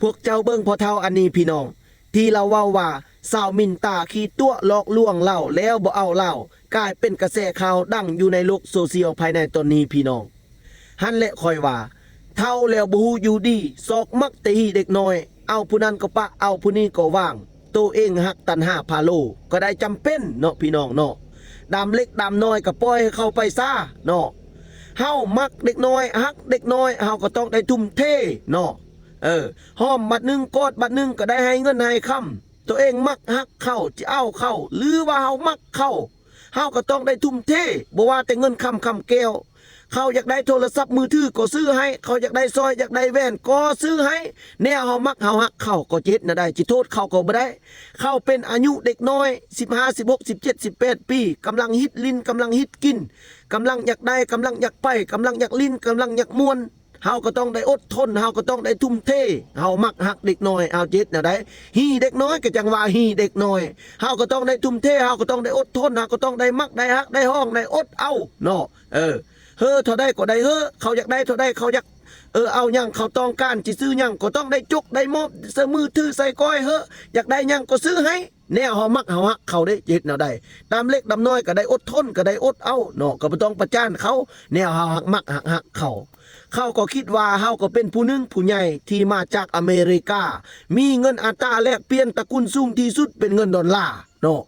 พวกเจ้าเบิ่งพอเท่าอันนี้พี่น้องที่เราว่าสาวมินตาขี้ตัวหลอกลวงเล่าแล้วบ่เอาเล่ากลายเป็นกระแสข่าวดังอยู่ในโลกโซเชียลภายในตอนนี้พี่น้องหันแหละคอยว่าเท่าแล้วบ่ฮู้อยู่ดีซอกมักตีเด็กน้อยเอาผู้นั้นก็ปะเอาผู้นี้ก็ว่างตัวเองหักตันหาพาโลก็ได้จำเป็นเนาะพี่น้องเนาะดำเล็กดำน้อยก็ปล่อยให้เข้าไปซะเนาะเฮามักเด็กน้อยฮักเด็กน้อยเฮาก็ต้องได้ทุ่มเทเนาะห้อมบัดนึงกอดบัดนึงก็ได้ให้เงินให้คำตัวเองมักฮักเข้าจะเอาเข้าหรือว่าเฮามักเข้าเฮาก็ต้องได้ทุ่มเทบ่ว่าแต่เงินคำแก้วเขาอยากได้โทรศัพท์มือถือก็ซื้อให้เขาอยากได้ซอยอยากได้แว่นก็ซื้อให้แนวเฮามักเฮาฮักเข้าก็เจ็ดนะได้จิโทษเขาก็บ่ได้เขาเป็นอายุเด็กน้อย15 16 17 18ปีกำลังฮิตลิ้นกำลังฮิตกินกำลังอยากได้กำลังอยากไปกำลังอยากลิ้นกำลังอยากม่วนเฮาก็ต้องได้อดทนเฮาก็ต้องได้ทุ่มเทเฮามักฮักเด็กน้อยเอาเจ็ดนะได้ฮีเด็กน้อยก็จังว่าฮีเด็กน้อยเฮาก็ต้องได้ทุ่มเทเฮาก็ต้องได้อดทนเฮาก็ต้องได้มักได้ฮักได้ห้องได้อดเอาเนาะเฮ้อเท่าได้ก็ได้เฮ้อเขาอยากได้เท่าได้เขาอยากเอายังเขาต้องการจิซื้อยังก็ต้องได้จุกได้มอบเสมือถือใส่ก้อยเฮ้ออยากได้ยังก็ซื้อให้แนวเฮามักเฮาฮักเขาได้เจ็ดแนวได้ตามเล็กดำน้อยก็ได้อดทนก็ได้อดเอาเนาะก็บ่ต้องประจานเขาแนวเฮาฮักมักฮักเขาก็คิดว่าเฮาก็เป็นผู้หนึ่งผู้ใหญ่ที่มาจากอเมริกามีเงินอัตราแลกเปลี่ยนตระกูลสูงที่สุดเป็นเงินดอลลาร์เนาะ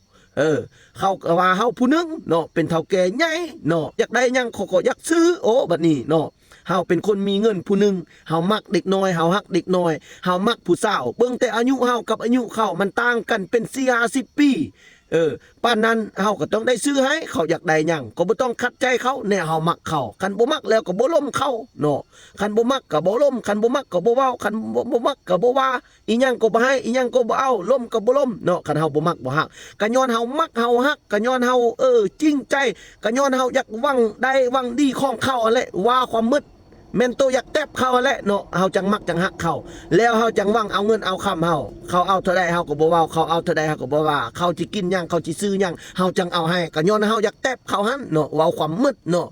เขาก็ว่าเฮาผู้นึงเนาะเป็นเฒ่าแก่ใหญ่เนาะอยากได้หยังเขาก็อยากซื้อโอ้บัดนี้เนาะเฮาเป็นคนมีเงินผู้นึงเฮามักเด็กน้อยเฮาฮักเด็กน้อยเฮามักผู้สาวเบิ่งแต่อายุเฮากับอายุเขามันต่างกันเป็น40-50 ปีป้านนั้นเฮาก็ต้องได้ซื้อให้เขาอยากได้หยังก็บ่ต้องขัดใจเขาแน่เฮามักเขาคันบ่มักแล้วก็บ่ล้มเขาเนาะคันบ่มักก็บ่ล้มคันบ่มักก็บ่เว้าคันบ่มักก็บ่ว่าอีหยังก็บ่ให้อีหยังก็บ่เอาล้มก็บ่ล้มเนาะคันเฮาบ่มักบ่ฮักก็ย้อนเฮามักเฮาฮักก็ย้อนเฮาจริงใจก็ย้อนเฮาอยากหวังได้หวังดีของเขานั่นแหละว่าความมืดแม่นโตอยากแตบเขาแหละเนาะเฮาจังมักจังฮักเขาแล้วเฮาจังหวังเอาเงินเอาคำเฮาเขาเอาเท่าใดเฮาก็บ่เว้าเขาเอาเท่าใดเฮาก็บ่ว่าเขาสิกินหยังเขาสิซื้อหยังเฮาจังเอาให้ก็ย้อนเฮาอยากแตบเขาหั่นเนาะเว้าความมืดเนาะ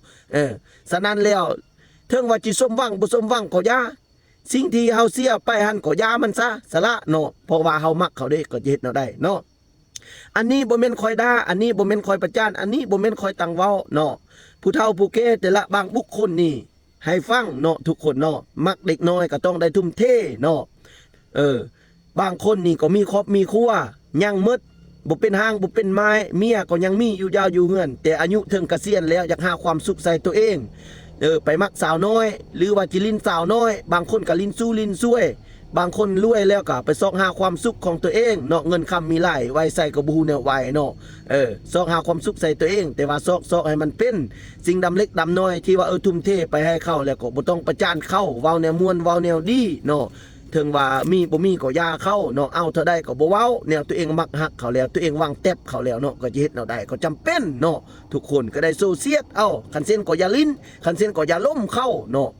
ฉะนั้นแล้วถึงว่าสิสมหวังบ่สมหวังก็อย่าสิ่งที่เฮาเสียไปหั่นก็อย่ามันซะสละเนาะเพราะว่าเฮามักเขาเด้ก็เฮ็ดแนวได้เนาะอันนี้บ่แม่นคอยด่าอันนี้บ่แม่นคอยประจานอันนี้บ่แม่นคอยตั้งเว้าเนาะผู้เฒ่าผู้แก่แต่ละบางบุคคลนี่ให้ฟังเนาะทุกคนเนาะมักเด็กน้อยก็ต้องได้ทุ่มเทเนาะบางคนนี่ก็มีครอบมีครัวยังมืดบ่เป็นห้างบ่เป็นไม้เมียก็ยังมีอยู่ยาวอยู่เฮือนแต่อายุถึงเกษียณแล้วอยากหาความสุขใส่ตัวเองไปมักสาวน้อยหรือว่าจิลิ้นสาวน้อยบางคนก็ลิ้นสู้ลิ้นช่วยบางคนรวยแล้วก็ไปซอกหาความสุขของตัวเองเนาะเงินคำมีหลายไว้ใส่กระบูเนี่ยไว้เนาะซอกหาความสุขใส่ตัวเองแต่ว่าซอกให้มันเป็นสิ่งดำเล็กดำน้อยที่ว่าทุ่มเทไปให้เข้าแล้วก็บ่ต้องประจานเข้าเว้าแนวม่วนเว้าแนวดีเนาะถึงว่ามีบ่มีก็ยาเข้าเนาะเอาเท่าใดก็บ่เว้าแนวตัวเองมักฮักเขาแล้วตัวเองวางแตบเขาแล้วเนาะก็จะเฮ็ดแนวใดก็จำเป็นเนาะทุกคนก็ได้โซเชียลคันเส้นก็อย่าลิ้นคันเส้นก็อย่าล้มเข้าเนาะ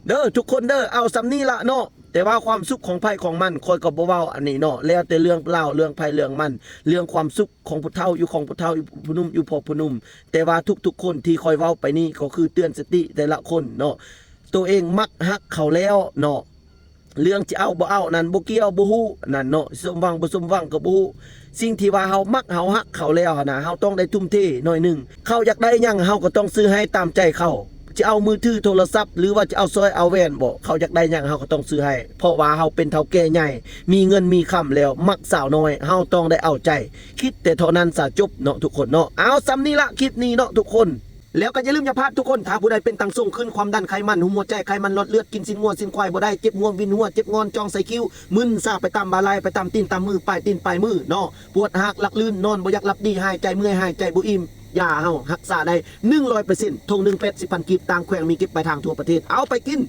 เด้อทุกคนเด้อเอาสำนี้ละเนาะแต่ว่าความสุขของไผของมันคอยก็บ่เว้าอันนี้เนาะแล้วแต่เรื่องเล่าเรื่องไผเรื่องมันเรื่องความสุขของผู้เฒ่าอยู่ของผู้เฒ่าอยู่ผู้หนุ่มอยู่พอผู้หนุ่มแต่ว่าทุกๆคนที่คอยเว้าไปนี่ก็คือเตือนสติแต่ละคนเนาะตัวเองมักฮักเขาแล้วเนาะเรื่องจะเอาบ่เอานั่นบ่เกี่ยวบ่ฮู้นั่นเนาะสมหวังบ่สมหวังก็บ่ฮู้สิ่งที่ว่าเฮามักเฮาฮักเขาแล้วนะเฮาต้องได้ทุ่มเทหน่อยนึงเขาอยากได้หยังเฮาก็ต้องซื้อให้ตามใจเขาจะเอามือถือโทรศัพท์หรือว่าจะเอาซอยเอาแว่นบ่เขาอยากได้หยังเฮาก็ต้องซื้อให้เพราะว่าเฮาเป็นเฒ่าแก่ใหญ่มีเงินมีคำแล้วมักสาวน้อยเฮาต้องได้เอาใจคิดแต่เท่านั้นซะจบเนาะทุกคนเนาะเอาซ้ำนี้ละคลิปนี้เนาะทุกคนแล้วก็อย่าลืมอย่าพลาดทุกคนถ้าผู้ใดเป็นตังส่งขึ้นความดันไขมันหัวใจไขมันลดเลือดกินสินงัวสินควายบ่ได้เจ็บง่วงวินหัวเจ็บงอนจองใส่คิ้วมึนซาไปตามบาลายไปตามตีนตามมือปลายตีนปลายมือเนาะปวดหักหลักลื่นนอนบ่อยากหลับดีหายใจเมื่อยหายใจบ่อิ่มยาเฮารักษาได้ 100% ทง1 เป็ด 10,000 กีบต่างแขวงมีเก็บไปทางทั่วประเทศเอาไปกิน